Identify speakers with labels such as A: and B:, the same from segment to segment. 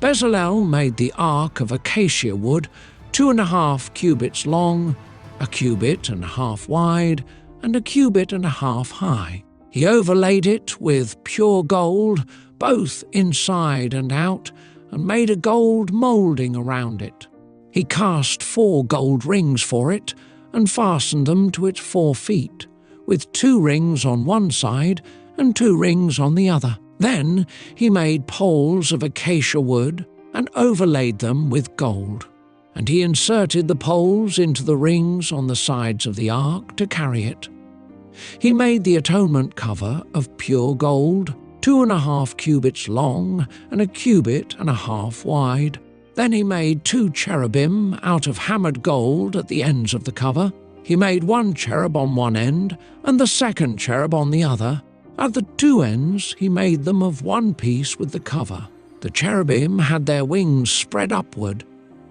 A: Bezalel made the ark of acacia wood, 2.5 cubits long, 1.5 cubits wide, and 1.5 cubits high. He overlaid it with pure gold, both inside and out, and made a gold moulding around it. He cast 4 gold rings for it, and fastened them to its 4 feet, with 2 rings on one side and 2 rings on the other. Then he made poles of acacia wood and overlaid them with gold. And he inserted the poles into the rings on the sides of the ark to carry it. He made the atonement cover of pure gold, 2.5 cubits long and 1.5 cubits wide. Then he made 2 cherubim out of hammered gold at the ends of the cover. He made 1 cherub on one end and the second cherub on the other. At the 2 ends he made them of one piece with the cover. The cherubim had their wings spread upward,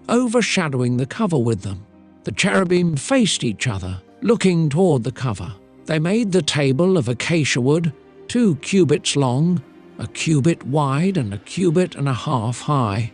A: overshadowing the cover with them. The cherubim faced each other, looking toward the cover. They made the table of acacia wood, 2 cubits long, 1 cubit wide, and 1.5 cubits high.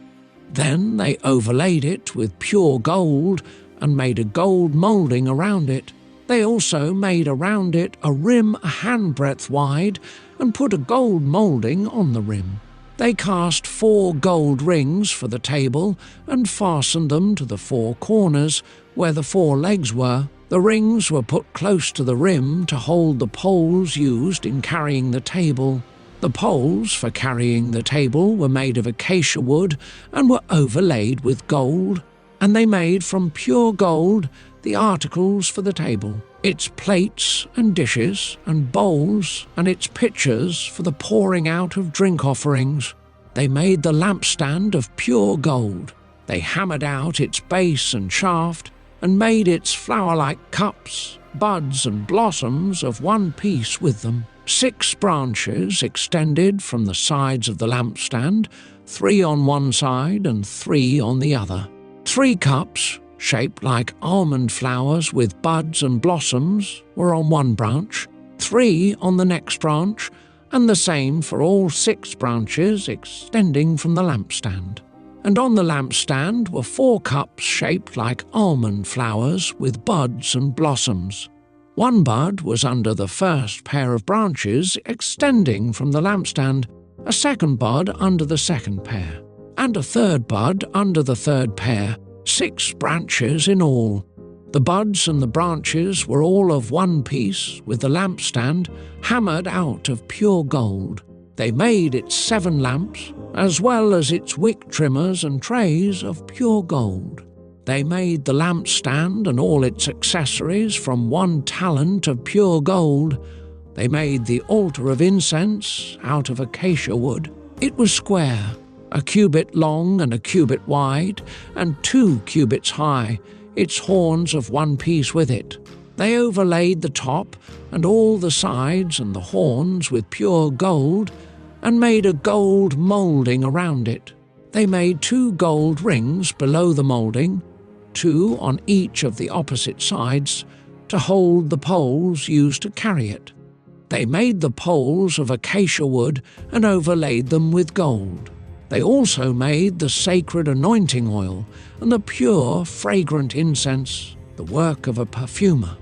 A: Then they overlaid it with pure gold and made a gold moulding around it. They also made around it a rim a handbreadth wide and put a gold moulding on the rim. They cast 4 gold rings for the table and fastened them to the 4 corners where the 4 legs were. The rings were put close to the rim to hold the poles used in carrying the table. The poles for carrying the table were made of acacia wood and were overlaid with gold, and they made from pure gold the articles for the table, its plates and dishes and bowls, and its pitchers for the pouring out of drink offerings. They made the lampstand of pure gold. They hammered out its base and shaft, and made its flower-like cups, buds and blossoms of one piece with them. 6 branches extended from the sides of the lampstand, 3 on one side and 3 on the other. 3 cups, shaped like almond flowers with buds and blossoms, were on one branch, 3 on the next branch, and the same for all 6 branches extending from the lampstand. And on the lampstand were 4 cups shaped like almond flowers with buds and blossoms. 1 bud was under the first pair of branches extending from the lampstand, a 2nd bud under the 2nd pair, and a 3rd bud under the 3rd pair, 6 branches in all. The buds and the branches were all of one piece with the lampstand hammered out of pure gold. They made its 7 lamps, as well as its wick trimmers and trays of pure gold. They made the lampstand and all its accessories from 1 talent of pure gold. They made the altar of incense out of acacia wood. It was square, 1 cubit long and 1 cubit wide, and 2 cubits high, its horns of one piece with it. They overlaid the top and all the sides and the horns with pure gold, and made a gold moulding around it. They made 2 gold rings below the moulding, 2 on each of the opposite sides, to hold the poles used to carry it. They made the poles of acacia wood and overlaid them with gold. They also made the sacred anointing oil and the pure, fragrant incense, the work of a perfumer.